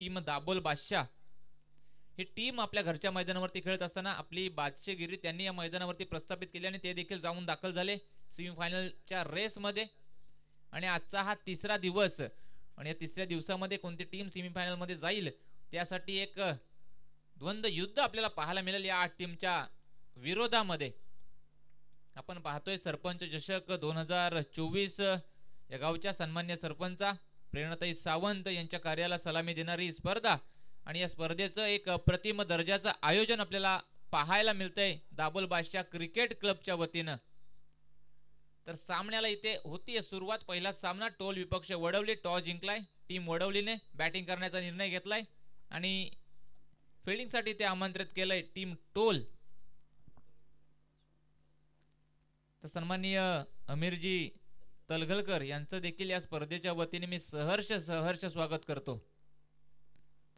Team double बादशाह ही team आपल्या घरच्या मैदानावरती खेळत असताना आपली बादशाहगिरी त्यांनी या मैदानावरती प्रस्थापित केली आणि ते देखील जाऊन दाखल झाले सेमीफायनलच्या रेसमध्ये. आणि आजचा हा तिसरा दिवस आणि या तिसऱ्या दिवसामध्ये कोणती टीम सेमीफायनलमध्ये जाईल त्यासाठी एक द्वंद्व युद्ध आपल्याला पाहायला मिळेल या 8 टीमच्या विरोधामध्ये. आपण पाहतोय सरपंच चषक 2024 या गावच्या सन्मान्य सरपंचा प्रेरणाताई सावंत यांच्या कार्याला सलामी देणारी स्पर्धा आणि या स्पर्धेचं एक अप्रतिम दर्जाचं आयोजन आपल्याला पाहायला मिळतंय दाबोल बादशाह क्रिकेट क्लबच्या वतीनं. तर सामन्याला इथे होती सुरुवात. पहिला सामना टोल विपक्ष वडवली टॉस जिंकलाय. टीम वडवलीने बॅटिंग करण्याचा निर्णय घेतलाय आणि फिल्डिंगसाठी ते आमंत्रित केलंय टीम टोल. तर सन्माननीय अमीरजी तलघलकर यांचं देखील या स्पर्धेच्या वतीने मी सहर्ष स्वागत करतो.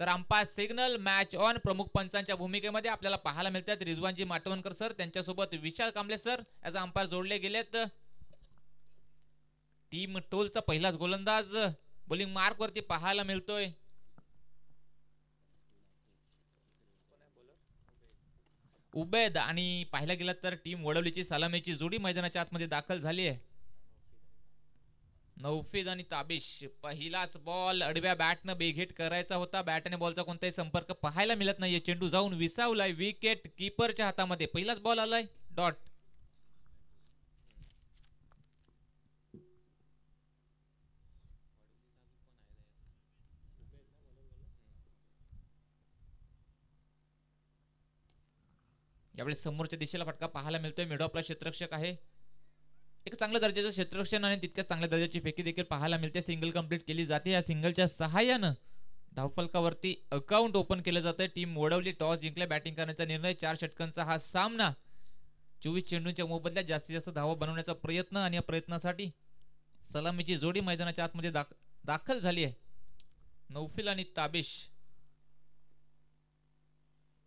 तर अंपायर सिग्नल मॅच ऑन प्रमुख पंचांच्या भूमिकेमध्ये आपल्याला पाहायला मिळतात रिजवानजी माटवणकर सर, त्यांच्यासोबत विशाल कांबळे सर ॲज अंपायर जोडले गेलेत. टीम टोलचा पहिलाच गोलंदाज बॉलिंग मार्क वरती पाहायला मिळतोय. उबेद आणि पाहायला गेला तर टीम वडवलीची सलामीची जोडी मैदानाच्या आतमध्ये दाखल झाली आहे. नौफिद आणि ताबिश पहिलाच बॉल अडव्या बॅटनं बेघेट करायचा होता. बॅट आणि बॉलचा कोणताही संपर्क पाहायला मिळत नाहीये. चेंडू जाऊन विसावलाय विकेट कीपरच्या हातामध्ये. पहिलाच बॉल आलाय डॉट. यावेळेस समोरच्या दिशेला फटका पाहायला मिळतोय. मिड ऑफला क्षेत्ररक्षक आहे. एक चांगल्या दर्जाचं क्षेत्ररक्षण आणि तितक्याच चांगल्या दर्जाची फेकी देखील पाहायला मिळते. सिंगल कंप्लीट केली जाते. या सिंगलच्या सहाय्यानं धावफलकावरती अकाउंट ओपन केलं जातंय. टीम वडवली टॉस जिंकल्या बॅटिंग करण्याचा निर्णय. 4 षटकांचा हा सामना. 24 चेंडूंच्या मोबदल्यात जास्तीत जास्त धावा बनवण्याचा प्रयत्न आणि या प्रयत्नासाठी सलामीची जोडी मैदानाच्या आतमध्ये दाखल झाली आहे. नौफिल आणि ताबिश.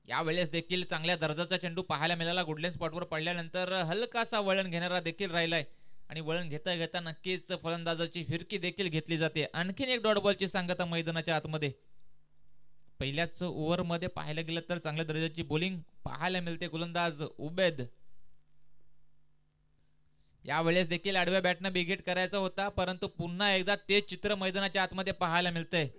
यावेळेस देखील चांगल्या दर्जाचा चेंडू पाहायला मिळाला. गुडलेन स्पॉटवर पडल्यानंतर हलकासा वळण घेणारा देखील राहिलाय आणि वळण घेता घेता नक्कीच फलंदाजाची फिरकी देखील घेतली जाते. आणखीन एक डॉट बॉलची सांगता मैदानाच्या आतमध्ये. पहिल्याच ओव्हरमध्ये पाहायला गेलं तर चांगल्या दर्जाची बॉलिंग पाहायला मिळते. गोलंदाज उबेद. यावेळेस देखील आडव्या बॅटनं बिगेट करायचा होता परंतु पुन्हा एकदा तेच चित्र मैदानाच्या आतमध्ये पाहायला मिळतंय.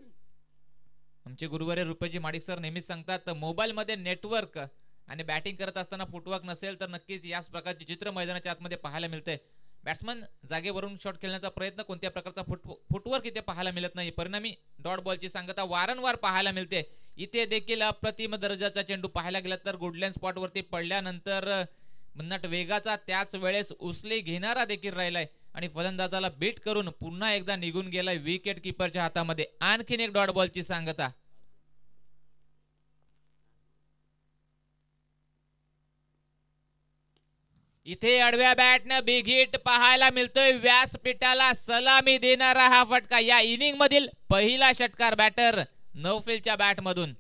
आमचे गुरुवारी रुपेजी माडिक सर नेहमीच सांगतात मोबाईल मध्ये नेटवर्क आणि बॅटिंग करत असताना फुटवर्क नसेल तर नक्कीच याच प्रकारचे चित्र मैदानाच्या आतमध्ये पाहायला मिळते. बॅट्समन जागेवरून शॉट खेळण्याचा प्रयत्न कोणत्या प्रकारचा फुटवर्क इथे पाहायला मिळत नाही. परिणामी डॉट बॉलची सांगता वारंवार पाहायला मिळते. इथे देखील अप्रतिम दर्जाचा चेंडू पाहायला गेला तर गुडलँड स्पॉट वरती पडल्यानंतर भन्नाट वेगाचा त्याच वेळेस उचली घेणारा देखील राहिलाय आणि फलंदाजाला बीट करून पुन्हा एकदा निघून गेलाय विकेट कीपरच्या हातामध्ये. आणखीन एक डॉट बॉलची सांगता. इथे आडव्या बॅटनं बिग हिट पाहायला मिळतोय. व्यासपीठाला सलामी देणारा हा फटका. या इनिंग मधील पहिला षटकार बॅटर नौफिलच्या बॅट मधून.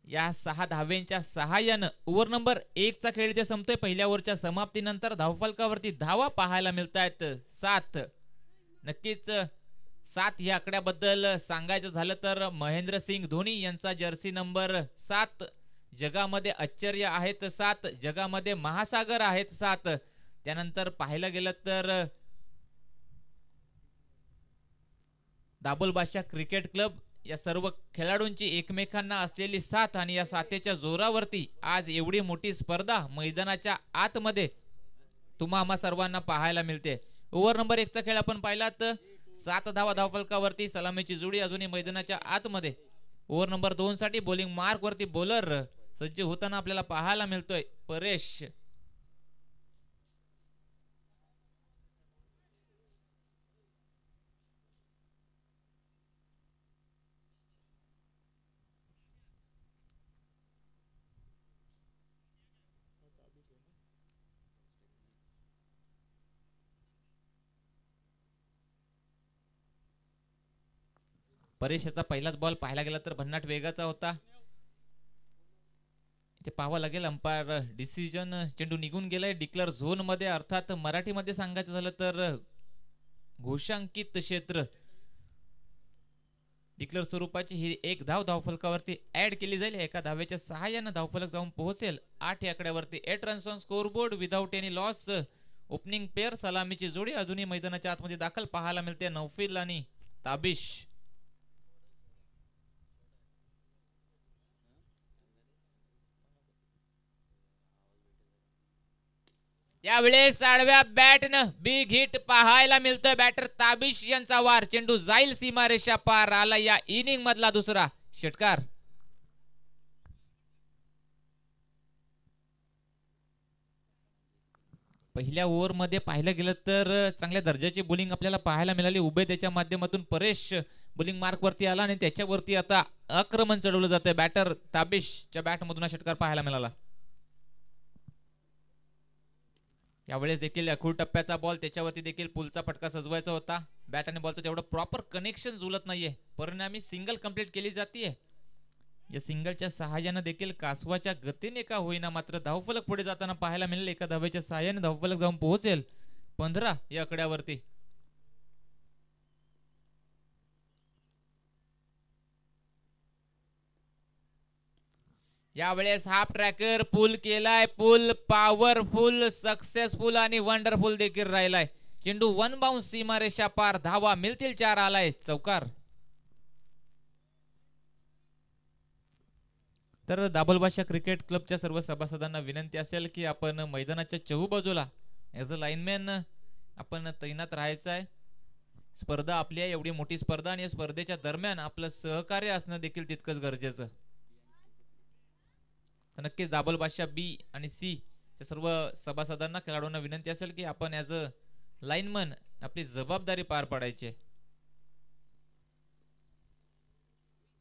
या 6 धावेंच्या सहाय्यानं ओव्हर नंबर 1 चा खेळ संपतोय. पहिल्या ओव्हरच्या समाप्तीनंतर धावफलकावरती धावा पाहायला मिळतायत 7. नक्कीच 7 या आकड्याबद्दल सांगायचं झालं तर महेंद्रसिंग धोनी यांचा जर्सी नंबर 7. जगामध्ये आश्चर्य आहेत 7. जगामध्ये महासागर आहेत 7. त्यानंतर पाहायला गेलं तर दाबोल बादशाह क्रिकेट क्लब या सर्व खेळाडूंची एकमेकांना असलेली साथ आणि या साथेच्या जोरावरती आज एवढी मोठी स्पर्धा मैदानाच्या आतमध्ये तुम्हा आम्हा सर्वांना पाहायला मिळते. ओव्हर नंबर 1 चा खेळ आपण पाहिला तर 7 धावा धावफलकावरती सलामीची जोडी अजूनही मैदानाच्या आतमध्ये. ओव्हर नंबर 2 साठी बॉलिंग मार्क वरती बॉलर सज्ज होताना आपल्याला पाहायला मिळतोय परेश. परेश याचा पहिलाच बॉल पाहायला गेला तर भन्नाट वेगाचा होता. ते पाहावं लागेल. Umpire decision. चेंडू निघून गेलाय डिक्लेअर झोन मध्ये, अर्थात मराठीमध्ये सांगायचं झालं तर घोषांकित क्षेत्र. डिक्लेअर स्वरूपाची ही एक धाव धावफलकावरती ऍड केली जाईल. एका धावेच्या सहाय्यानं धावफलक जाऊन पोहोचेल 8 या आकड्यावरती. 8 runs on scoreboard without any loss. Opening pair सलामीची जोडी अजूनही मैदानाच्या आतमध्ये दाखल पाहायला मिळते. नौफिल आणि ताबिश. यावेळेस आडव्या बॅटनं बिग हिट पाहायला मिळतोय. बॅटर ताबिश यांचा वार. चेंडू जाईल सीमारेषा पार. आला या इनिंग मधला दुसरा षटकार. पहिल्या ओव्हर मध्ये पाहिलं गेलं तर चांगल्या दर्जाची बोलिंग आपल्याला पाहायला मिळाली. उभे त्याच्या माध्यमातून परेश बोलिंग मार्क वरती आला आणि त्याच्यावरती आता आक्रमण चढवलं जातंय. बॅटर ताबिशच्या बॅटमधून हा षटकार पाहायला मिळाला. यावेळेस देखील खूळ टप्प्याचा बॉल, त्याच्यावरती देखील पुलचा फटका सजवायचा होता. बॅट आणि बॉलचं तेवढं प्रॉपर कनेक्शन जुळत नाहीये, परिणामी सिंगल कंप्लीट केली जाते. या सिंगलच्या सहाय्याने देखील कासवाच्या गतीने का होईना मात्र धावफलक पुढे जाताना पाहायला मिळेल. एका धावेच्या सहाय्याने धावफलक जाऊन पोहोचेल 15 या आकड्यावरती. यावेळेस हाफ ट्रॅकर पुल केलाय. पुल पॉवरफुल, सक्सेसफुल आणि वंडरफुल देखील राहिलाय. चेंडू वन बाउन्स सीमारेषा पार. धावा मिळतील 4. आलाय चौकार. तर दाबलबादशाह क्रिकेट क्लबच्या सर्व सभासदांना विनंती असेल की आपण मैदानाच्या चहूबाजूला ॲज अ लाईनमॅन आपण तैनात राहायचं आहे. स्पर्धा आपली आहे, एवढी मोठी स्पर्धा, आणि या स्पर्धेच्या दरम्यान आपलं सहकार्य असणं देखील तितकंच गरजेचं. नक्कीच दाबलबादशाह बी आणि सी च्या सर्व सभासदांना, खेळाडूंना विनंती असेल की आपण ॲज अ लाईनमन आपली जबाबदारी पार पाडायची.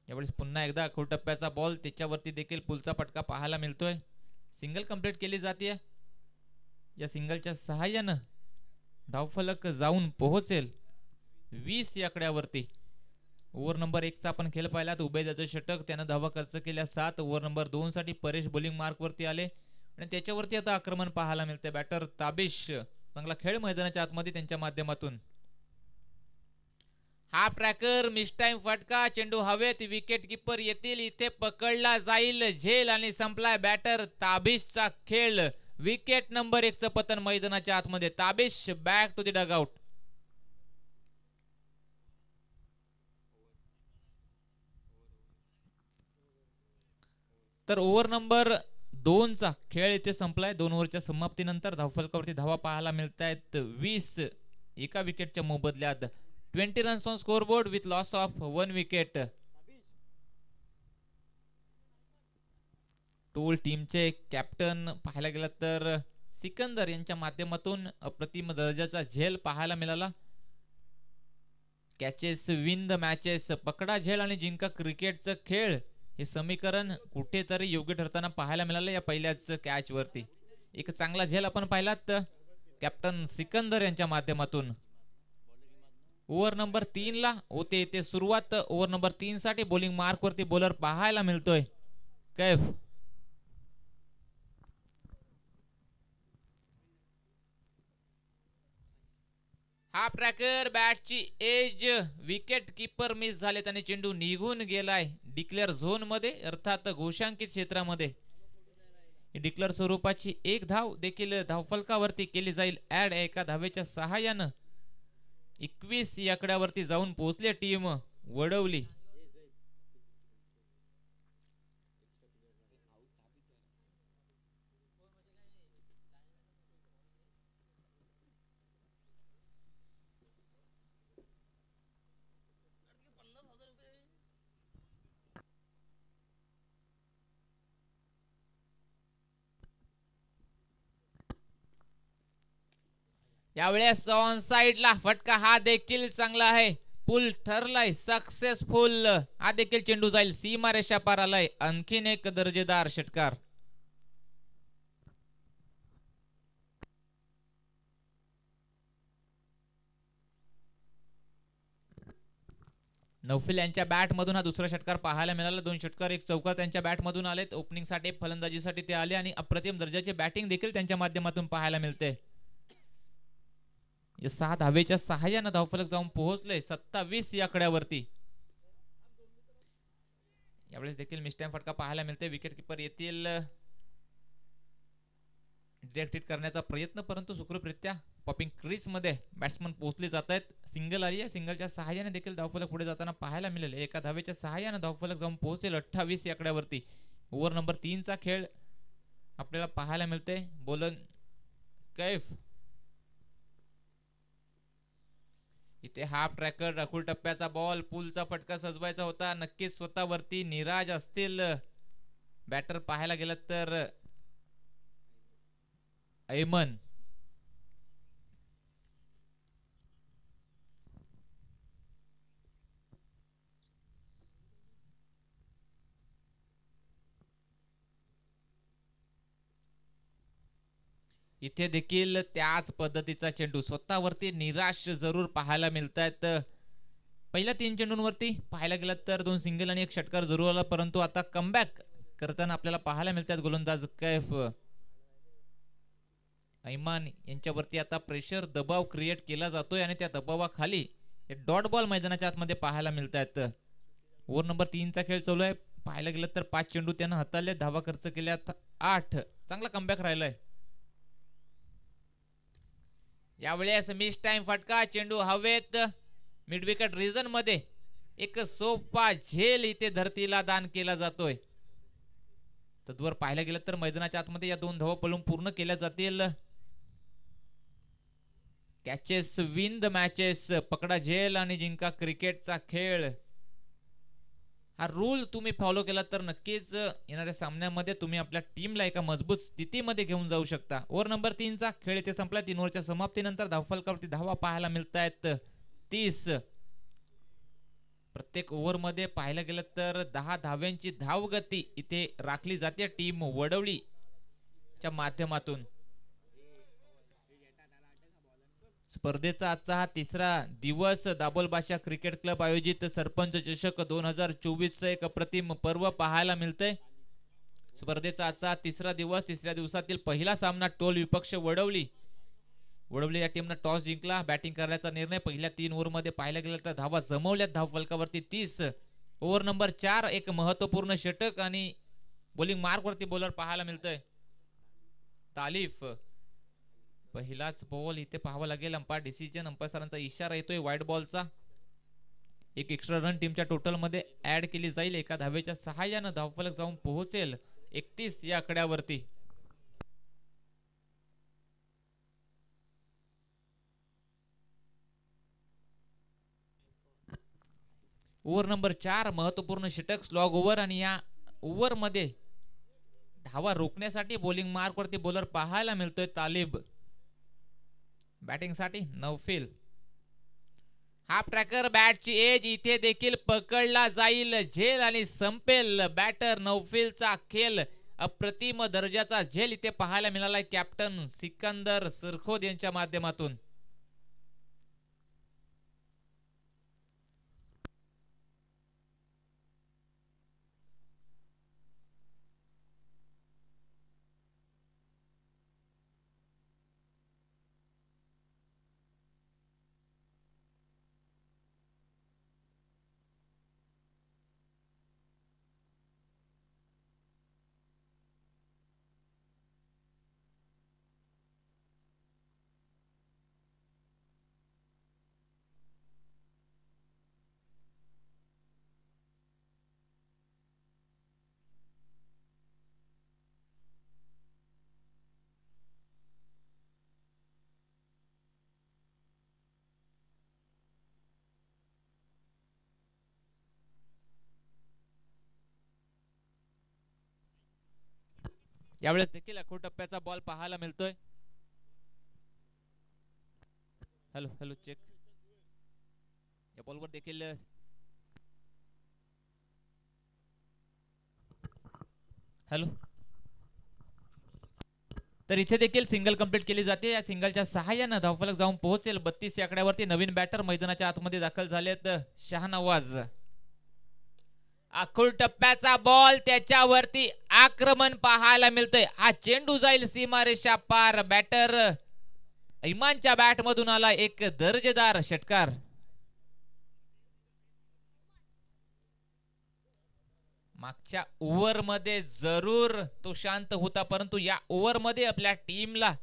यावेळेस पुन्हा एकदा खोल टप्प्याचा बॉल, त्याच्यावरती देखील पुलचा फटका पाहायला मिळतोय. सिंगल कंप्लीट केली जाते. या सिंगलच्या सहाय्यानं धावफलक जाऊन पोहोचेल 20 या आकड्यावरती. ओव्हर नंबर 1 चा आपण खेळ पाहिला. उबैदाचं षटक, त्यानं धावा खर्च केल्या 7. ओव्हर नंबर 2 साठी परेश बॉलिंग मार्क वरती आले आणि त्याच्यावरती आता आक्रमण पाहायला मिळते. बॅटर ताबिश, चांगला खेळ मैदानाच्या आतमध्ये त्यांच्या माध्यमातून. हाफ ट्रॅकर, मिस टाइम फटका, चेंडू हवेत, विकेट कीपर येतील, इथे पकडला जाईल झेल आणि संपलाय बॅटर ताबिशचा खेळ. विकेट नंबर 1 चं पतन मैदानाच्या आतमध्ये. Tabish back to the dugout. तर ओव्हर नंबर 2 चा खेळ इथे संपलाय. 2 ओव्हरच्या समाप्तीनंतर धावफलकावरती धावा पाहायला मिळत आहेत 20. एका विकेटच्या मोबदल्यात 20 runs on scoreboard with loss of 1 wicket. Toll टीमचे कॅप्टन पाहायला गेला तर सिकंदर यांच्या माध्यमातून अप्रतिम दर्जाचा झेल पाहायला मिळाला. कॅचेस विन द मॅचेस, पकडा झेल आणि जिंका क्रिकेटचं खेळ, हे समीकरण कुठेतरी योग्य ठरताना पाहायला मिळालं या पहिल्याच कॅच वरती. एक चांगला झेल आपण पाहिलात कॅप्टन सिकंदर यांच्या माध्यमातून. ओव्हर नंबर 3 ला होते ते सुरुवात. ओव्हर नंबर 3 साठी बॉलिंग मार्क वरती बॉलर पाहायला मिळतोय कैफ. हाफ ट्रॅकर, बॅटची एज, विकेट कीपर मिस झालेत आणि चेंडू निघून गेलाय डिक्लेअर झोन मध्ये, अर्थात घोषांकित क्षेत्रामध्ये. डिक्लेअर स्वरूपाची एक धाव देखील धावफलकावरती केली जाईल ऍड. एका धावेच्या सहाय्यानं 21 या आकड्यावरती जाऊन पोहोचली टीम वडवली. यावेळेस ऑन साइडला फटका, हा देखील चांगला आहे. पुल ठरलाय सक्सेसफुल. हा देखील चेंडू जाईल सीमारेषा पार. आलाय आणखीन एक दर्जेदार षटकार. नौफिल यांच्या बॅट मधून हा दुसरा षटकार पाहायला मिळाला. 2 षटकार 1 चौकार त्यांच्या बॅट मधून आलेत. ओपनिंग साठी फलंदाजीसाठी ते आले आणि अप्रतिम दर्जाची बॅटिंग देखील त्यांच्या माध्यमातून पाहायला मिळते. 6 धावेच्या सहाय्याने धावफलक जाऊन पोहोचले 27 या आकड्यावरती. यावेळेस देखील मिस्टाईम फटका पाहायला मिळते. विकेट किपर येतील डिरेक्ट हिट करण्याचा प्रयत्न, परंतु सुखरूपरित्या पॉपिंग क्रीज मध्ये बॅट्समन पोहोचले जात आहेत. सिंगल आली आहे. सिंगलच्या सहाय्याने देखील धावफलक पुढे जाताना पाहायला मिळेल. एका धावेच्या सहाय्याने धावफलक जाऊन पोहोचेल 28 या आकड्यावरती. ओव्हर नंबर 3 चा खेळ आपल्याला पाहायला मिळते. बोलन कैफ इथे हाफ ट्रॅकर राखूळ टप्प्याचा बॉल, पुलचा फटका सजवायचा होता. नक्कीच स्वतःवरती निराज असतील बॅटर पाहायला गेलं तर ऐमन. इथे देखील त्याच पद्धतीचा चेंडू, स्वतःवरती निराश जरूर पाहायला मिळत आहेत. पहिल्या 3 चेंडूंवरती पाहायला गेलं तर 2 सिंगल आणि 1 षटकार जरूर आला, परंतु आता कमबॅक करताना आपल्याला पाहायला मिळतात गोलंदाज कैफ. ऐमान यांच्यावरती आता प्रेशर दबाव क्रिएट केला जातोय आणि त्या दबावाखाली डॉट बॉल मैदानाच्या आतमध्ये पाहायला मिळत आहेत. ओव्हर नंबर 3 चा खेळ चालू आहे. पाहायला गेलं तर 5 चेंडू त्यांना हाताळले, धावा खर्च केल्यात 8. चांगला कमबॅक राहिलाय. यावेळेस मिस टाइम फटका, चेंडू हवेत मिड विकेट रिजन मध्ये. एक सोपा झेल इथे धरतीला दान केला जातोय. तद्वर पाहायला गेलं तर मैदानाच्या आतमध्ये या 2 धावा पळून पूर्ण केल्या जातील. कॅचेस विन द मॅचेस, पकडा झेल आणि जिंका क्रिकेटचा खेळ. हा रूल तुम्ही फॉलो केला तर नक्कीच येणाऱ्या सामन्यामध्ये तुम्ही आपल्या टीमला एका मजबूत स्थितीमध्ये घेऊन जाऊ शकता. ओव्हर नंबर 3 चा खेळ इथे संपला. 3 ओव्हरच्या समाप्तीनंतर धावफलकावरती धावा पाहायला मिळत आहेत 30. प्रत्येक ओव्हर मध्ये पाहायला गेलं तर 10 धाव्यांची धावगती इथे राखली जाते टीम वडवली च्या माध्यमातून. स्पर्धेचा आजचा हा 3रा दिवस दाबोलबादशाह क्रिकेट क्लब आयोजित सरपंच चषक 2024 चे एक अप्रतिम पर्व पाहायला मिळते. स्पर्धेचा आजचा 3रा दिवस. 3ऱ्या दिवसातील पहिला सामना टोल विपक्ष वडवली या टीमने टॉस जिंकला. बॅटिंग करण्याचा निर्णय. पहिल्या 3 ओव्हर मध्ये पाहायला गेलं तर धावा जमवल्यात धावफलकावरती 30. ओव्हर नंबर 4 एक महत्वपूर्ण षटक आणि बॉलिंग मार्क वरती बॉलर पाहायला मिळतोय तालिफ. पहिलाच बॉल इथे पाहावा लागेल. अंपायर डिसिजन, अंपायर सरांचा इशारा येतोय वाईड बॉलचा. एक एक्स्ट्रा रन टीमच्या टोटल मध्ये ऍड केली जाईल. एका धावेच्या सहाय्याने धावफलक जाऊन पोहोचेल 31 या आकड्यावरती. ओव्हर नंबर 4 महत्वपूर्ण षटक, स्लॉग ओव्हर आणि या ओव्हर मध्ये धावा रोखण्यासाठी बॉलिंग मार्क वरती बॉलर पाहायला मिळतोय तालिब. बॅटिंग साठी नौफिल. हाफ ट्रॅकर बॅटची एज इथे देखील पकडला जाईल. झेल आणि संपेल बॅटर नौफिलचा खेळ. अप्रतिम दर्जाचा झेल इथे पाहायला मिळालाय कॅप्टन सिकंदर सरखोद यांच्या माध्यमातून. यावेळेस देखील अखो टप्प्याचा बॉल पाहायला मिळतोय. Hello hello check. या बॉलवर देखील हॅलो तर इथे देखील सिंगल कंप्लीट केली जाते. या सिंगलच्या सहाय्यानं धावफलक जाऊन पोहोचेल 32 या आकड्यावरती. नवीन बॅटर मैदानाच्या आतमध्ये दाखल झालेत शाहनवाज. आखूड टप्प्याचा बॉल, त्याच्यावरती आक्रमण पाहायला मिळतंय. हा चेंडू जाईल सीमारेषा पार. बॅटर इमानच्या बॅट मधून आला एक दर्जेदार षटकार. मागच्या ओव्हर मध्ये जरूर तो शांत होता, परंतु या ओव्हर मध्ये आपल्या टीमला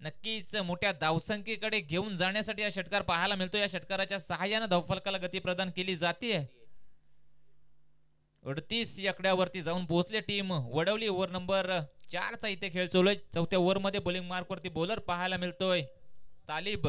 नक्कीच मोठ्या धावसंख्येकडे घेऊन जाण्यासाठी हा षटकार पाहायला मिळतो. या षटकाराच्या सहाय्याने धावफलकाला गती प्रदान केली जाते. 38 या आकड्यावरती जाऊन पोहोचले टीम वडवली. ओव्हर नंबर 4 चा इथे खेळ चालू आहे. चौथ्या ओव्हर मध्ये बॉलिंग मार्क वरती बॉलर पाहायला मिळतोय तालिब.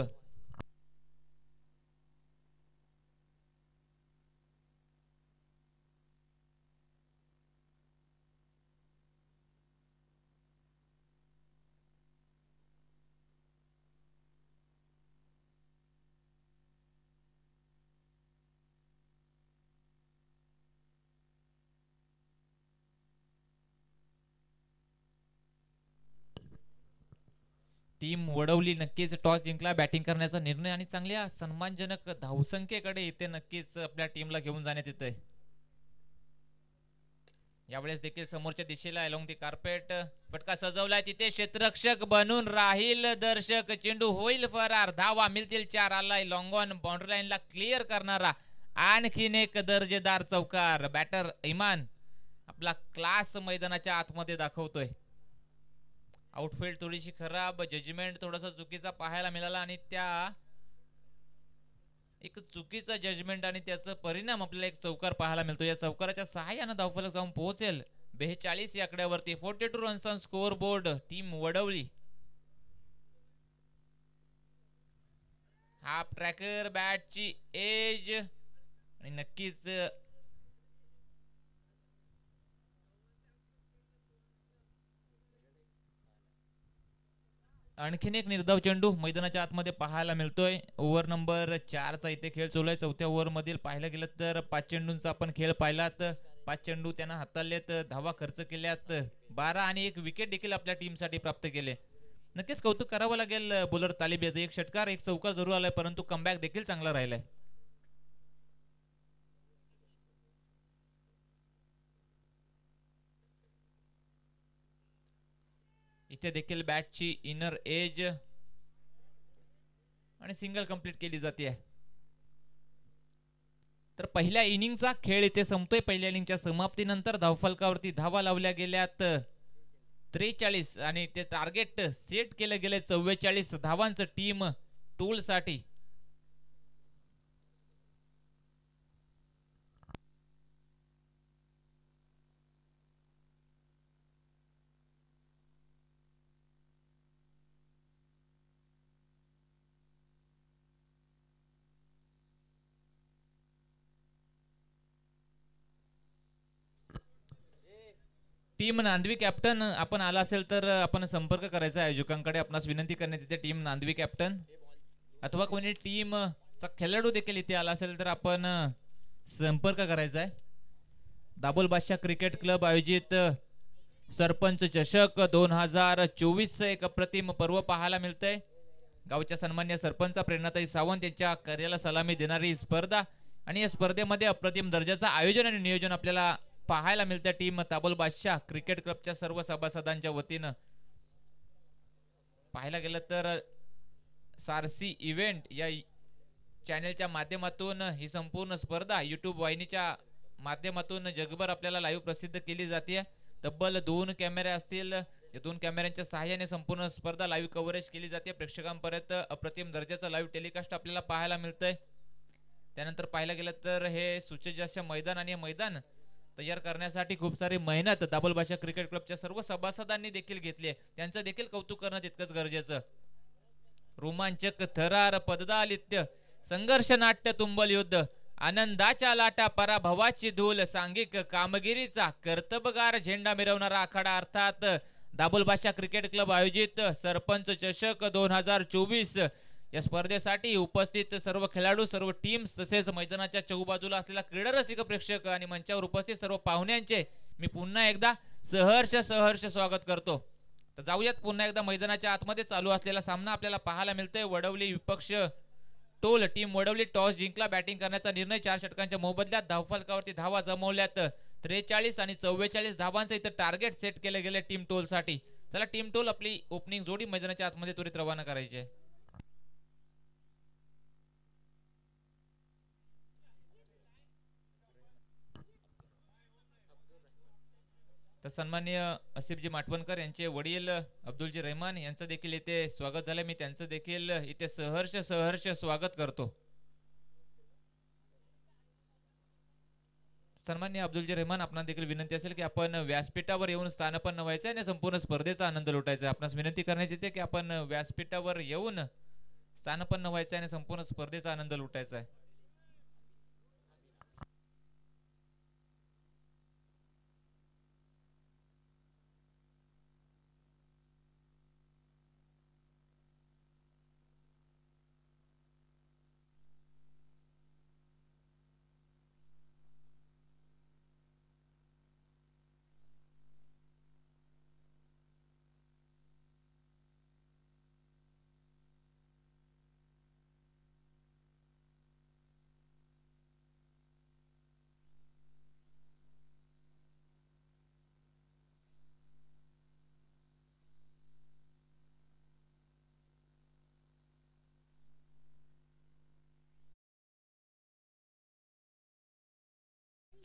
टीम वडवली नक्कीच टॉस जिंकला. बॅटिंग करण्याचा निर्णय आणि चांगल्या सन्मानजनक धावसंख्येकडे इथे नक्कीच आपल्या टीमला घेऊन जाण्यात येतंय. यावेळेस देखील समोरच्या दिशेला अलोंग दी कार्पेट फटका सजवलाय. तिथे क्षेत्ररक्षक बनून राहील दर्शक. चेंडू होईल फरार. धावा मिळतील 4. आलाय लॉंग ऑन. बाउंड्री लाईनला क्लिअर करणारा आणखीन एक दर्जेदार चौकार. बॅटर इमान आपला क्लास मैदानाच्या आतमध्ये दाखवतोय. आउटफील्ड थोडीशी खराब, जजमेंट थोडासा चुकीचा पाहायला मिळाला आणि त्या एक चुकीचा जजमेंट आणि त्याचा परिणाम आपल्याला एक चौकार पाहायला मिळतो. या चौकाराच्या सहाय्याने धावफलक जाऊन पोहोचेल 42 या आकड्यावरती. 42 runs on scoreboard. Team वडवली. हाफ ट्रॅकर बॅटची एज आणि नक्कीच आणखीन एक निर्धाव चेंडू मैदानाच्या आतमध्ये पाहायला मिळतोय. ओव्हर नंबर 4 चा इथे खेळ चालू आहे. चौथ्या ओव्हर मधील पाहायला गेलं तर 5 चेंडूंचा आपण खेळ पाहिलात. 5 चेंडू त्यांना हाताळलेत, धावा खर्च केल्यात 12 आणि एक विकेट देखील आपल्या टीम साठी प्राप्त केले. नक्कीच कौतुक करावं लागेल बॉलर तालिब याचं. एक षटकार एक चौकार जरूर आलाय, परंतु कमबॅक देखील चांगला राहिलाय. इथे देखील बॅटची इनर एज आणि सिंगल कंप्लीट केली जाते. तर पहिल्या इनिंगचा खेळ इथे संपतोय. पहिल्या इनिंगच्या समाप्तीनंतर धावफलकावरती धावा लावल्या गेल्यात 43 आणि ते टार्गेट सेट केलं गेले 44 धावांचं टीम टोल साठी. टीम नांदवी कॅप्टन आपण आला असेल तर आपण संपर्क करायचा आयोजकांकडे. आपणास विनंती करण्यात येते टीम नांदवी कॅप्टन अथवा कोणी टीम चा खेळाडू देखील इथे आला असेल तर आपण संपर्क करायचा आहे. दाबोल बादशाह क्रिकेट क्लब आयोजित सरपंच चषक 2024 एक अप्रतिम पर्व पाहायला मिळतंय. गावच्या सन्मान्य सरपंच प्रेरणाताई सावंत यांच्या कार्याला सलामी देणारी स्पर्धा आणि या स्पर्धेमध्ये अप्रतिम दर्जाचं आयोजन आणि नियोजन आपल्याला पाहायला मिळतं. टीम दाबोल बादशाह क्रिकेट क्लबच्या सर्व सभासदांच्या वतीनं पाहायला गेलं तर सारसी इव्हेंट या चॅनलच्या माध्यमातून ही संपूर्ण स्पर्धा YouTube वाहिनीच्या माध्यमातून जगभर आपल्याला लाईव्ह प्रसिद्ध केली जाते. तब्बल 2 कॅमेरे असतील. या 2 कॅमेऱ्यांच्या सहाय्याने संपूर्ण स्पर्धा लाईव्ह कव्हरेज केली जाते. प्रेक्षकांपर्यंत अप्रतिम दर्जाचं लाईव्ह टेलिकास्ट आपल्याला पाहायला मिळतंय. त्यानंतर पाहायला गेलं तर हे सुसज्ज असे मैदान आणि मैदान तयार करण्यासाठी खूप सारी मेहनत दाबोल बादशाह क्रिकेट क्लबच्या सर्व सभासदांनी देखील घेतली आहे. त्यांचं देखील कौतुक करणं तितकंच गरजेचं. रोमांचक थरार पददालित्य संघर्ष नाट्य तुंबल युद्ध आनंदाच्या लाटा पराभवाची धूल सांघिक कामगिरीचा कर्तबगार झेंडा मिरवणारा आखाडा अर्थात दाबोल बादशाह क्रिकेट क्लब आयोजित सरपंच चषक 2024 या स्पर्धेसाठी उपस्थित सर्व खेळाडू सर्व टीम्स तसेच मैदानाच्या चौबाजूला असलेला क्रीडा रसिक प्रेक्षक आणि मंचावर उपस्थित सर्व पाहुण्यांचे मी पुन्हा एकदा सहर्ष स्वागत करतो. तर जाऊयात पुन्हा एकदा मैदानाच्या आतमध्ये चालू असलेला सामना आपल्याला पाहायला मिळतोय. वडवली विपक्ष टोल टीम वडवली टॉस जिंकला, बॅटिंग करण्याचा निर्णय. 4 षटकांच्या मोबदल्यात धावफलकावरती धावा जमवल्यात 43 आणि 44 धावांचं इथं टार्गेट सेट केले गेले टीम टोल साठी. चला टीम टोल आपली ओपनिंग जोडी मैदानाच्या आतमध्ये त्वरित रवाना करायची आहे. तर सन्माननीय आसिफजी माटवणकर यांचे वडील अब्दुलजी रहमान यांचं देखील इथे स्वागत झालं. मी त्यांचं देखील इथे सहर्ष स्वागत करतो. सन्माननीय अब्दुलजी रहमान, आपणास देखील विनंती असेल की आपण व्यासपीठावर येऊन स्थानपन्न व्हायचं आणि संपूर्ण स्पर्धेचा आनंद लुटायचा. आपणास विनंती करण्यात येते की आपण व्यासपीठावर येऊन स्थानपन्न व्हायचं आणि संपूर्ण स्पर्धेचा आनंद लुटायचा आहे.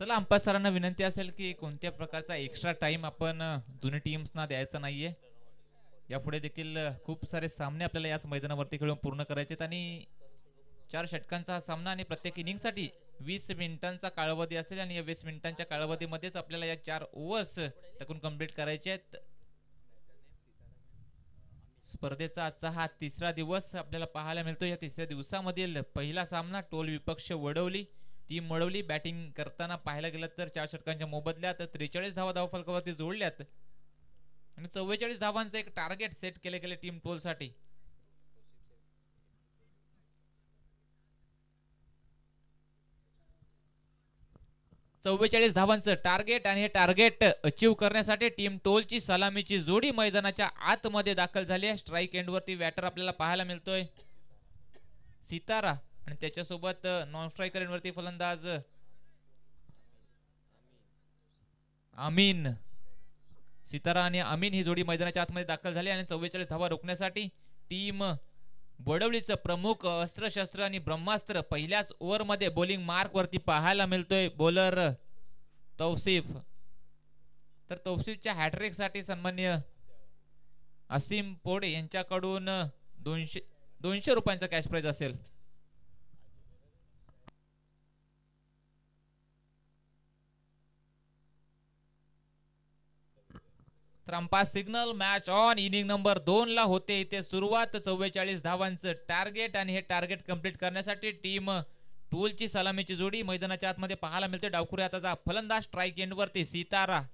चला अंपायर सरांना विनंती असेल की कोणत्या प्रकारचा एक्स्ट्रा टाइम आपण दोन्ही टीम्सना द्यायचा नाहीये. यापुढे देखील खूप सारे सामने आपल्याला याच मैदानावरती खेळून पूर्ण करायचे आहेत आणि 4 षटकांचा हा सामना आणि प्रत्येक इनिंगसाठी 20 मिनिटांचा कालावधी असेल आणि या 20 मिनिटांच्या कालावधीमध्येच आपल्याला या 4 ओव्हर्स टाकून कंप्लीट करायचे आहेत. स्पर्धेचा आजचा हा तिसरा दिवस आपल्याला पाहायला मिळतो. या तिसऱ्या दिवसामधील पहिला सामना टोल विपक्ष वडवली टीम वडवली बॅटिंग करताना पाहायला गेलं तर 4 षटकांच्या मोबदल्यात 43 धावा धावफलकावरती जोडल्यात आणि 44 धावांचं एक टार्गेट सेट केले गेले टीम टोल साठी. चव्वेचाळीस धावांचं टार्गेट आणि हे टार्गेट अचीव करण्यासाठी टीम टोलची सलामीची जोडी मैदानाच्या आतमध्ये दाखल झाली आहे. स्ट्राईक एंडवरती बॅटर आपल्याला पाहायला मिळतोय सितारा आणि त्याच्यासोबत नॉन स्ट्रायकर एंडवरती फलंदाज अमीन. सितारा आणि अमीन ही जोडी मैदानाच्या आतमध्ये दाखल झाली आणि 44 धावा रोखण्यासाठी टीम वडवलीचं प्रमुख अस्त्रशस्त्र आणि ब्रह्मास्त्र पहिल्याच ओव्हर मध्ये बॉलिंग मार्क वरती पाहायला मिळतोय बोलर तौसिफ. तर तौसिफच्या हॅट्रिक साठी सन्माननीय असीम पोडे यांच्याकडून 200 रुपयांचा कॅश प्राइज असेल. Umpire signal match on. Inning number 2 ला होते इथे सुरुवात. 44 धावांचं टार्गेट आणि हे टार्गेट कंप्लीट करण्यासाठी टीम टोलची सलामीची जोडी मैदानाच्या आतमध्ये पाहायला मिळते. डावखुरी हाताचा फलंदाज स्ट्राईक एंड वरती सीताराम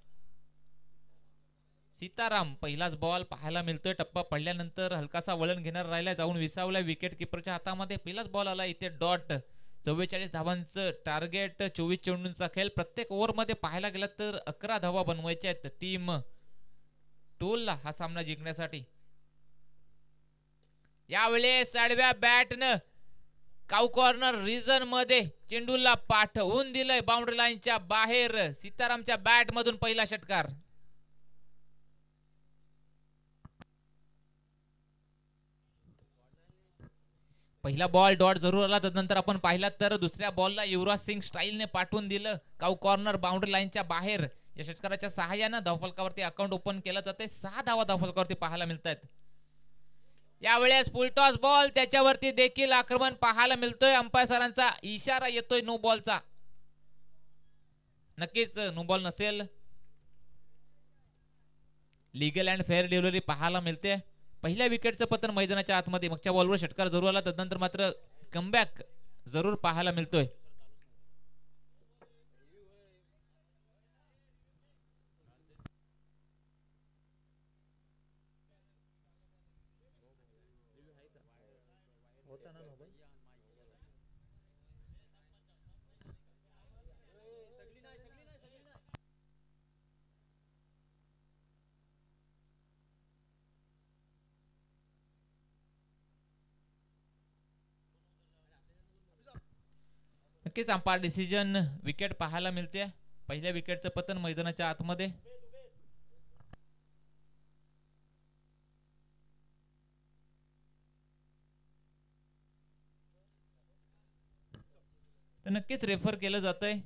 पहिलाच बॉल पाहायला मिळतोय. टप्पा पडल्यानंतर हलकासा वळण घेणार राहिला, जाऊन विसावला विकेट किपरच्या हातामध्ये. पहिलाच बॉल आला इथे डॉट. 44 धावांचं टार्गेट, 24 चेंडूंचा खेळ. प्रत्येक ओव्हर मध्ये पाहायला गेला तर 11 धावा बनवायच्या आहेत टीम टोलला हा सामना जिंकण्यासाठी. यावेळेस आडव्या बॅटनं काउ कॉर्नर रिजन मध्ये चेंडूला पाठवून दिलंय बाउंड्री लाईनच्या बाहेर. सीतारामच्या बॅट मधून पहिला षटकार. पहिला बॉल डॉट जरूर आला, त्यानंतर आपण पाहिला तर दुसऱ्या बॉलला युवराज सिंग स्टाईलने पाठवून दिलं काउ कॉर्नर बाउंड्री लाईनच्या बाहेर. या षटकाराच्या सहाय्यानं धावफलकावरती अकाउंट ओपन केलं जाते. 6 धावा धावफलकावरती पाहायला मिळतात. यावेळेस फुलटॉस बॉल, त्याच्यावरती देखील आक्रमण पाहायला मिळतोय. अंपायर सरांचा इशारा येतोय नो बॉलचा. नक्कीच नो बॉल नसेल. लीगल अँड फेअर डिलिव्हरी पाहायला मिळते. पहिल्या विकेटचं पतन मैदानाच्या आतमध्ये. मागच्या बॉलवर षटकार जरूर आला, त्यानंतर मात्र कमबॅक जरूर पाहायला मिळतोय. नक्कीच अंपायर डिसिजन विकेट पाहायला मिळते. पहिल्या विकेटचं पतन मैदानाच्या आतमध्ये. तर नक्कीच रेफर केलं जातंय.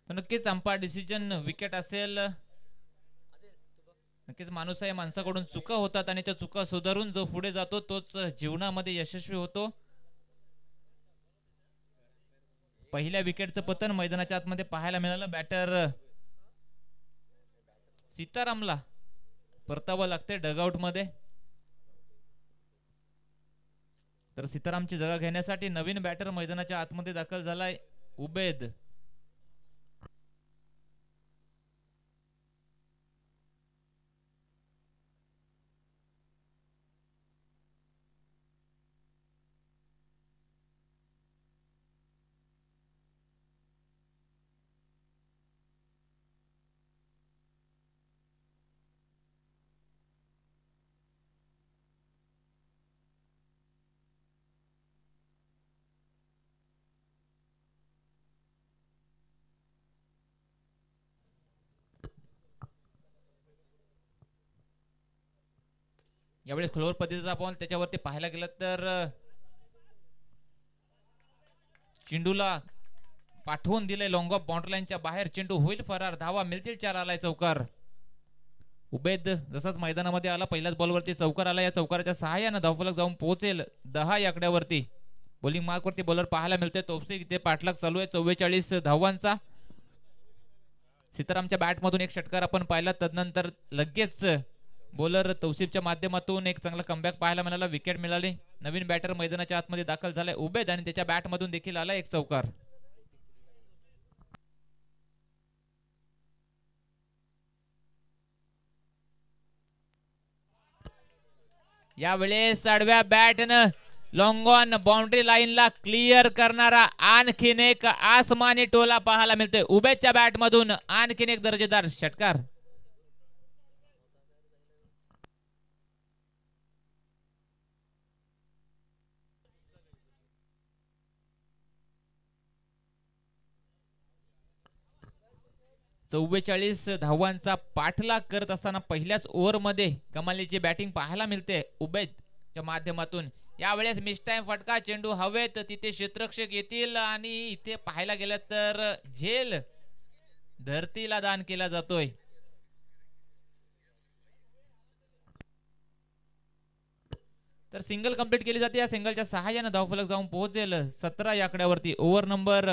नक्कीच अंपायर डिसिजन विकेट असेल. नक्कीच माणूस आहे, माणसाकडून चुका होतात आणि त्या चुका सुधारून जो पुढे जातो तोच जीवनामध्ये यशस्वी होतो. पहिल्या विकेटचं पतन मैदानाच्या आतमध्ये पाहायला मिळालं. बॅटर सीतारामला परतावं लागते डगआउट मध्ये. तर सीतारामची जागा घेण्यासाठी नवीन बॅटर मैदानाच्या आतमध्ये दाखल झालाय उबेद. यावेळेस फ्लोअर पद्धतीचा बॉल त्याच्यावरती पाहायला गेलं तर चेंडूला पाठवून दिले लॉंग ऑफ बाउंड्री लाईनच्या बाहेर. चेंडू होईल फरार. धावा मिळतील 4. आलाय चौकार. उबेद जसाच मैदानामध्ये आला पहिल्याच बॉलवरती चौकार आला. या चौकाराच्या सहाय्यानं धावफलक जाऊन पोहोचेल 10 या आकड्यावरती. बॉलिंग मार्क वरती बॉलर पाहायला मिळते तौफिक. इथे पाठलाग चालू आहे 44 धावांचा. सीतारामच्या बॅट मधून एक षटकार आपण पाहिला. तदनंतर लगेच बॉलर तौसिफच्या माध्यमातून एक चांगला कमबॅक पाहायला मिळाला. विकेट मिळाली. नवीन बॅटर मैदानाच्या आतमध्ये दाखल झालाय उबेद आणि त्याच्या बॅट मधून देखील आला एक चौकार. यावेळेस आडव्या बॅटनं लॉंग ऑन बाउंड्री लाईनला क्लिअर करणारा आणखीन एक आसमानी टोला पाहायला मिळते. उबेदच्या बॅट मधून आणखीन एक दर्जेदार षटकार. चव्वेचाळीस धावांचा पाठलाग करत असताना पहिल्याच ओव्हर मध्ये कमालीची बॅटिंग पाहायला मिळते उबेदच्या माध्यमातून. यावेळेस मिस टाइम फटका. चेंडू हवेत. तिथे क्षेत्ररक्षक येतील आणि इथे पाहायला गेलं तर झेल धरतीला दान केला जातोय. तर सिंगल कंप्लीट केली जाते. या सिंगलच्या सहाय्याने धावफलक जाऊन पोहोचेल 17 या आकड्यावरती. ओव्हर नंबर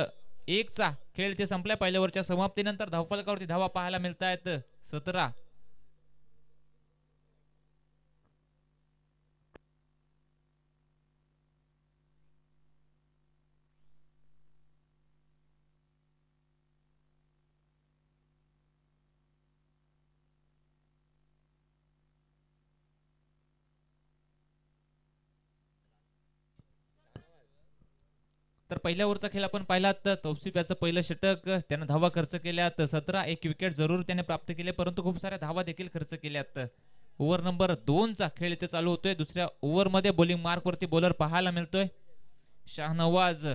1 चा खेळ ते संपल्या. पहिल्या ओव्हरच्या समाप्तीनंतर धावफलकावरती धावा पाहायला मिळत आहेत 17. तर पहिल्या ओव्हरचा खेळ आपण पाहिला तर तौसिफ याचं पहिलं षटक, त्यानं धावा खर्च केल्यात 17. एक विकेट जरूर त्याने प्राप्त केले, परंतु खूप साऱ्या धावा देखील खर्च केल्यात. ओव्हर नंबर 2 चा खेळ इथे चालू होतोय. दुसऱ्या ओव्हर मध्ये बॉलिंग मार्क वरती बॉलर पाहायला मिळतोय शाहनवाज.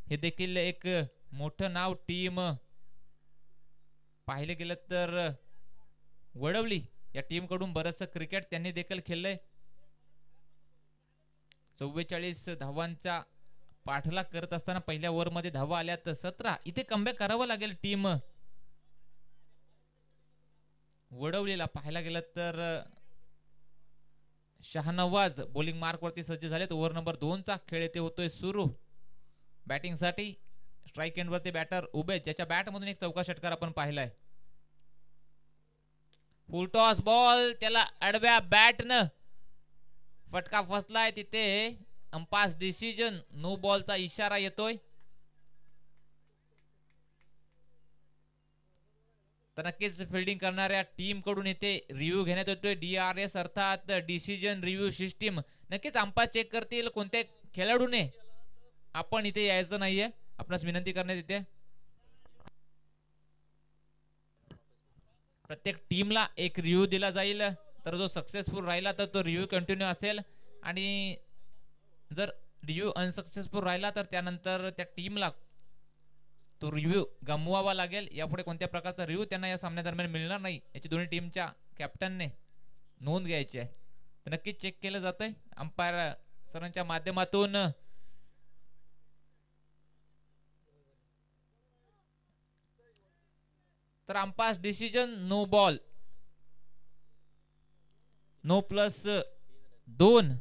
हे देखील एक मोठं नाव टीम पाहिले गेलं तर वडवली या टीम कडून बरंचसं क्रिकेट त्यांनी देखील खेळलंय. 44 धावांचा पाठलाग करत असताना पहिल्या ओव्हर मध्ये धावा आल्यात 17. इथे कमबॅक करावं लागेल टीम वडवलीला. पाहायला गेलं तर शाहनवाज बॉलिंग मार्क वरती सज्ज झालेत. ओव्हर नंबर 2 चा खेळ येथे होतोय सुरू. बॅटिंग साठी स्ट्राईक एंड वरती बॅटर उबेद, ज्याच्या बॅट मधून एक चौका षटकार आपण पाहिलाय. फुल टॉस बॉल, त्याला आडव्या बॅट न फटका फसलाय. तिथे अंपायर डिसिजन नो बॉलचा इशारा येतोय. तर नक्कीच फिल्डिंग करणाऱ्या टीम कडून इथे रिव्ह्यू घेण्यात येतोय. DRS अर्थात डिसिजन रिव्ह्यू सिस्टीम. नक्कीच अंपायर चेक करतील. कोणत्या खेळाडूने आपण इथे यायचं नाहीये, आपणास विनंती करण्यात येते. प्रत्येक टीमला एक रिव्ह्यू दिला जाईल. तर जो सक्सेसफुल राहिला तर तो रिव्ह्यू कंटिन्यू असेल, आणि जर रिव्ह्यू अनसक्सेसफुल राहिला तर त्यानंतर त्या टीमला तो रिव्ह्यू गमवावा लागेल. यापुढे कोणत्या प्रकारचा रिव्ह्यू त्यांना या सामन्यादरम्यान मिळणार नाही, याची दोन्ही टीमच्या कॅप्टनने नोंद घ्यायची आहे. तर नक्कीच चेक केलं जातंय अंपायर सरांच्या माध्यमातून. तर umpire decision no ball, no plus 2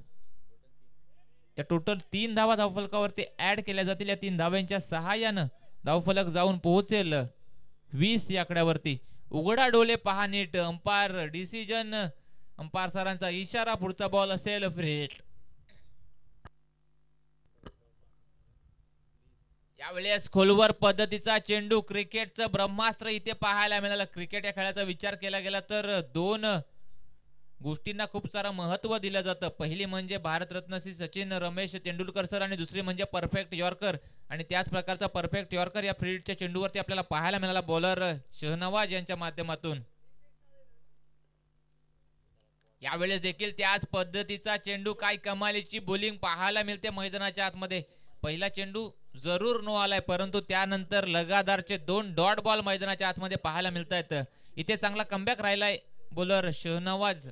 या टोटल 3 धावा धावफलकावरती ऍड केल्या जातील. या 3 धाव्यांच्या सहाय्यानं धावफलक जाऊन पोहोचेल 20 या आकड्यावरती. उघडा डोले पहा नीट. अंपायर डिसिजन, अंपायर सरांचा इशारा, पुढचा बॉल असेल फ्री हिट. यावेळेस खोलवर पद्धतीचा चेंडू, क्रिकेटचं ब्रह्मास्त्र इथे पाहायला मिळालं. क्रिकेट या खेळाचा विचार केला गेला तर 2 गोष्टींना खूप सारं महत्व दिलं जातं. पहिली म्हणजे भारतरत्न श्री सचिन रमेश तेंडुलकर सर, आणि दुसरी म्हणजे परफेक्ट यॉर्कर. आणि त्याच प्रकारचा परफेक्ट यॉर्कर या फ्री हिटच्या चेंडूवरती आपल्याला पाहायला मिळाला बॉलर शहनवाज यांच्या माध्यमातून. यावेळेस देखील त्याच पद्धतीचा चेंडू, काय कमालीची बॉलिंग पाहायला मिळते मैदानाच्या आतमध्ये. पहिला चेंडू जरूर नो आलाय, परंतु त्यानंतर लगातारचे 2 डॉट बॉल मैदानाच्या आतमध्ये पाहायला मिळत आहेत. इथे चांगला कमबॅक राहिलाय बॉलर शहनवाज.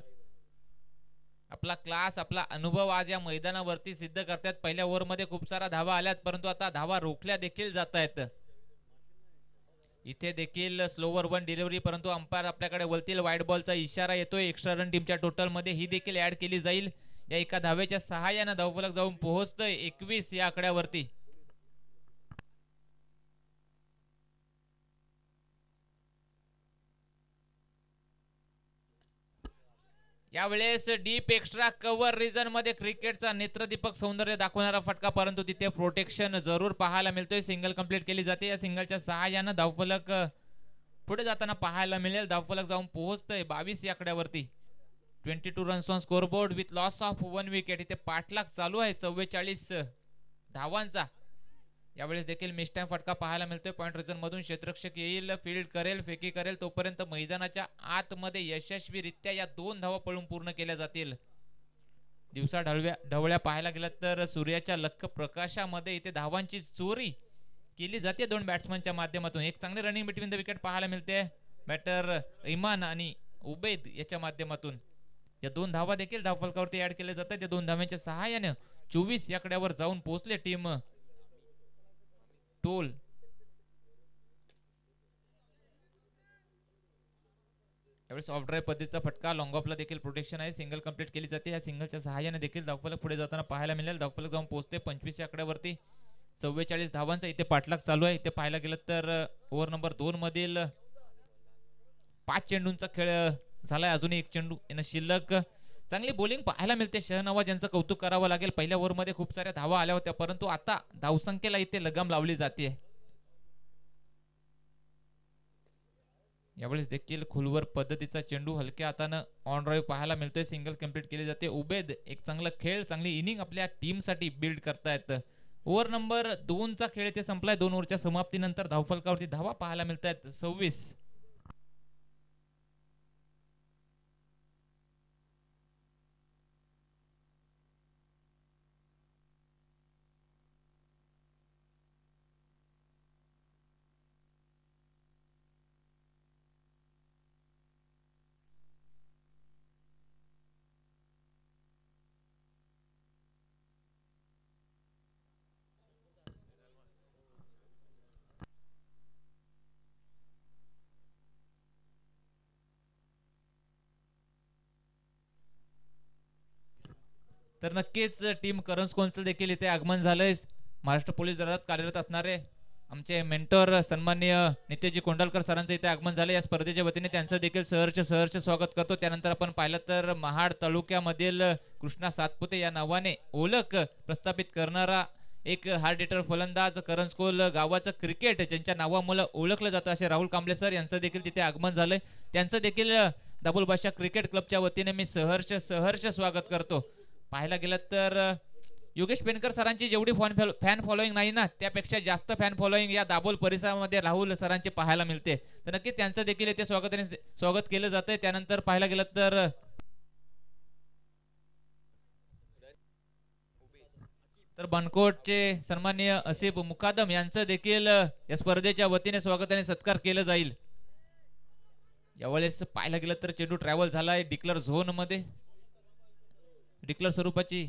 आपला क्लास, आपला अनुभव आज या मैदानावरती सिद्ध करतात. पहिल्या ओव्हर मध्ये खूप सारा धावा आल्यात, परंतु आता धावा रोखल्या देखील जात आहेत. इथे देखील स्लोवर 1 डिलिव्हरी, परंतु अंपायर आपल्याकडे वळतील. वाईड बॉलचा इशारा येतोय. एक्स्ट्रा रन टीमच्या टोटल मध्ये ही देखील ऍड केली जाईल. या एका धावेच्या सहाय्याने धावफलक जाऊन पोहोचतोय 21 या आकड्यावरती. यावेळेस डीप एक्स्ट्रा कव्हर रिजन मध्ये क्रिकेटचा नेत्रदीपक सौंदर्य दाखवणारा फटका, परंतु तिथे प्रोटेक्शन जरूर पाहायला मिळतोय. सिंगल कंप्लीट केली जाते. या सिंगलच्या सहाय्याने धावफलक पुढे जाताना पाहायला मिळेल. धावफलक जाऊन पोहोचतोय 22 या आकड्यावरती. 22 runs on scoreboard with loss of 1 wicket. इथे पाठलाग चालू आहे 44 धावांचा. यावेळेस देखील मिस्टाईम फटका पाहायला मिळतोय. पॉइंट रिजन मधून क्षेत्ररक्षक येईल, फील्ड करेल, फेकी करेल, तोपर्यंत मैदानाच्या आतमध्ये यशस्वीरित्या या 2 धावा पळून पूर्ण केल्या जातील. दिवसा ढवळ्या पाहायला गेलं तर सूर्याच्या लख्ख प्रकाशामध्ये इथे धावांची चोरी केली जाते 2 बॅट्समनच्या माध्यमातून. एक चांगली रनिंग बिटवीन द विकेट पाहायला मिळते बॅटर इमान आणि उबेद याच्या माध्यमातून. या 2 धावा देखील धावफलकावरती ऍड केल्या जातात. या 2 धाव्यांच्या सहाय्याने 24 या आकड्यावर जाऊन पोहोचले टीम टोल. यावेळेस ऑफ ड्राईव्ह पद्धतीचा फटका, लॉंग ऑफला देखील प्रोटेक्शन आहे, सिंगल कंप्लीट केली जाते. या सिंगलच्या सहाय्याने देखील धावफलक पुढे जाताना पाहायला मिळेल. धावफलक जाऊन पोहोचते 25 आकड्यावरती. 44 धावांचा इथे पाठलाग चालू आहे. इथे पाहायला गेलं तर ओव्हर नंबर 2 मधील 5 चेंडूंचा खेळ झालाय. अजूनही एक चेंडू यांना शिल्लक. चांगली बॉलिंग पाहायला मिळते. शहनवाज यांचं कौतुक करावं लागेल. पहिल्या ओव्हरमध्ये खूप साऱ्या धावा आल्या होत्या, परंतु आता धावसंख्येला इथे लगाम लावली जाते. यावेळेस देखील खोलवर पद्धतीचा चेंडू हलक्या हातानं ऑन ड्राईव्ह पाहायला मिळतोय. सिंगल कंप्लीट केली जाते. उबेद एक चांगला खेळ, चांगली इनिंग आपल्या टीमसाठी बिल्ड करतायत. ओव्हर नंबर 2 चा खेळ इथे संपलाय. 2 ओव्हरच्या समाप्तीनंतर धावफलकावरती धावा पाहायला मिळत आहेत 26. तर नक्कीच टीम करंज कौन्सिल देखील इथे आगमन झालंय. महाराष्ट्र पोलीस दलात कार्यरत असणारे आमचे मेंटॉर सन्माननीय नितेशजी कोंडलकर सरांचं इथे आगमन झालं. या स्पर्धेच्या वतीने त्यांचं देखील सहर्ष स्वागत करतो. त्यानंतर आपण पाहिलं तर महाड तालुक्यामधील कृष्णा सातपुते या नावाने ओळख प्रस्थापित करणारा एक हार्ड हिटर फलंदाज, करंजकोल गावाचं क्रिकेट ज्यांच्या नावामुळे ओळखलं जातं असे राहुल कांबळे सर यांचं देखील तिथे आगमन झालंय. त्यांचं देखील दाबोल बादशाह क्रिकेट क्लबच्या वतीने मी सहर्ष स्वागत करतो. पाहायला गेलं तर योगेश पेनकर सरांची जेवढी फॅन फॉलोईंग नाही ना, त्यापेक्षा जास्त फॅन फॉलोईंग या दाबोल परिसरामध्ये राहुल सरांची पाहायला मिळते. तर नक्कीच त्यांचं देखील इथे स्वागत केलं जातंय. त्यानंतर पाहायला गेलं तर बानकोटचे सन्माननीय असिफ मुकादम यांचं देखील या स्पर्धेच्या वतीने स्वागत आणि सत्कार केलं जाईल. यावेळेस पाहायला गेलं तर चेंडू ट्रॅव्हल झालाय डिक्लेअर झोन मध्ये. डिक्लेअर स्वरूपाची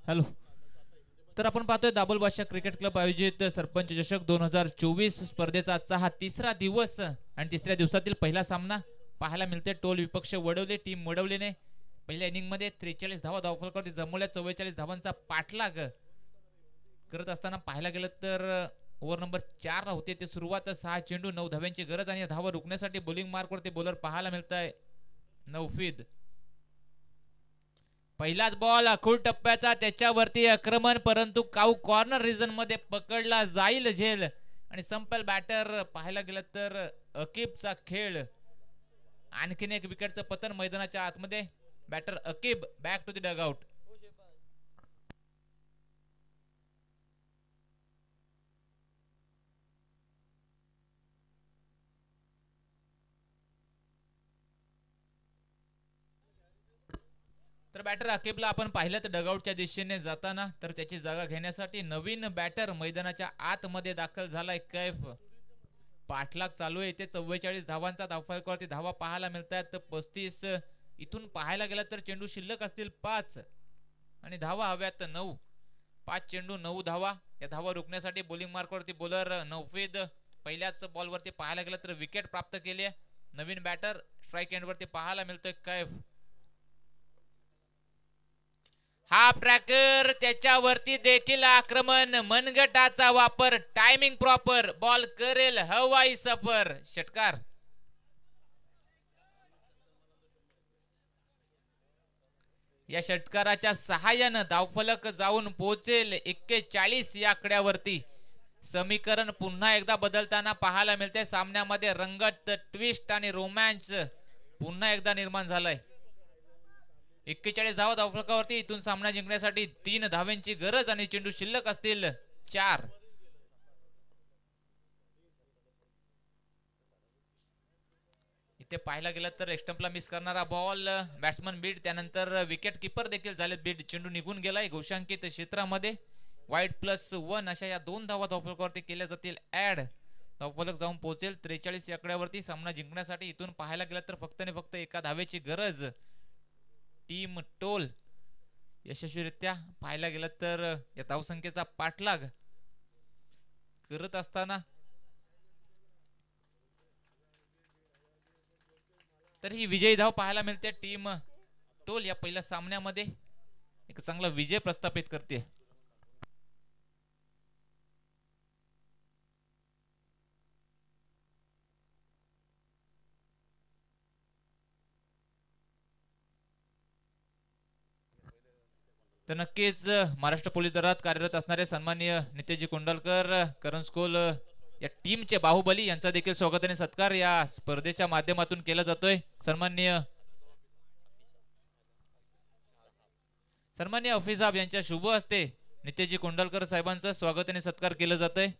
हॅलो तर आपण पाहतोय दाबोल बादशाह क्रिकेट क्लब आयोजित सरपंच चषक 2024 स्पर्धेचा आजचा हा तिसरा दिवस आणि तिसऱ्या दिवसातील पहिला सामना पाहायला मिळते. टोल विपक्ष वडवले टीम वडवलेने पहिल्या इनिंग मध्ये 43 धावा धावफलकावरती जमवल्या. 44 धावांचा पाठलाग करत असताना पाहायला गेलं तर ओव्हर नंबर 4 होते ते सुरुवात. 6 चेंडू 9 धाव्यांची गरज आणि धावा रोखण्यासाठी बॉलिंग मार्कवरती बॉलर पाहायला मिळत आहे नौफीद. पहिलाच बॉल अखूड टप्प्याचा त्याच्यावरती आक्रमण, परंतु काऊ कॉर्नर रिजन मध्ये पकडला जाईल झेल आणि संपेल बॅटर. पाहायला गेलं तर अकीबचा खेळ. आणखीन एक विकेटचं पतन मैदानाच्या आतमध्ये. Batter Aqib back to the dugout. तर बॅटर अकीबला आपण पाहिलं तर डगआउटच्या दिशेने जाताना, तर त्याची जागा घेण्यासाठी नवीन बॅटर मैदानाच्या आतमध्ये दाखल झालाय कैफ. पाठलाग चालू आहे इथे. 44 धावांचा धावफलकावरती धावा पाहायला मिळतात 35. इथून पाहायला गेला तर चेंडू शिल्लक असतील 5 आणि धावा हव्यात 9. 5 चेंडू 9 धावा. या धावा रोखण्यासाठी बॉलिंग मार्कवरती बॉलर नौफीद पहिल्याच बॉलवरती पाहायला गेलं तर विकेट प्राप्त केली. नवीन बॅटर स्ट्राइक एंड वरती पाहायला मिळतोय कैफ. हाफ ट्रॅकर त्याच्यावरती देखील आक्रमण. मनगटाचा वापर, टायमिंग प्रॉपर, बॉल करेल हवाई सफर. षटकार. या षटकाराच्या सहाय्यानं धावफलक जाऊन पोहोचेल 41 या आकड्यावरती. समीकरण पुन्हा एकदा बदलताना पाहायला मिळते. सामन्यामध्ये रंगत, ट्विस्ट आणि रोमॅन्स पुन्हा एकदा निर्माण झालाय. 41 धावा धावफलकावरती. इथून सामना जिंकण्यासाठी 3 धाव्यांची गरज आणि चेंडू शिल्लक असतील 4. इथे पाहायला गेलं तर एक्स्टंपला मिस करणारा बॉल, बॅट्समन बीट, त्यानंतर विकेट किपर देखील झाले बीट. चेंडू निघून गेलाय घोषांकित क्षेत्रामध्ये. वाईट +1 अशा या 2 धावा धावफलकावरती केल्या जातील ऍड. धावफलक जाऊन पोहोचेल 43 या आकड्यावरती. सामना जिंकण्यासाठी इथून पाहायला गेलं तर फक्त आणि फक्त एका धावेची गरज. टीम टोल यशस्वीरित्या पाहायला गेलं तर या धावसंख्येचा पाठलाग करत असताना तर ही विजयी धाव पाहायला मिळते. टीम टोल या पहिल्या सामन्यामध्ये एक चांगला विजय प्रस्थापित करते. तर नक्कीच महाराष्ट्र पोलीस दलात कार्यरत असणारे सन्माननीय नितेशजी कोंडलकर, करण स्कोल या टीमचे बाहुबली यांचा देखील स्वागत आणि सत्कार या स्पर्धेच्या माध्यमातून केला जातोय. सन्माननीय हफीज साहेब यांच्या शुभ हस्ते नितेशजी कोंडलकर साहेबांचं स्वागत आणि सत्कार केलं जातंय.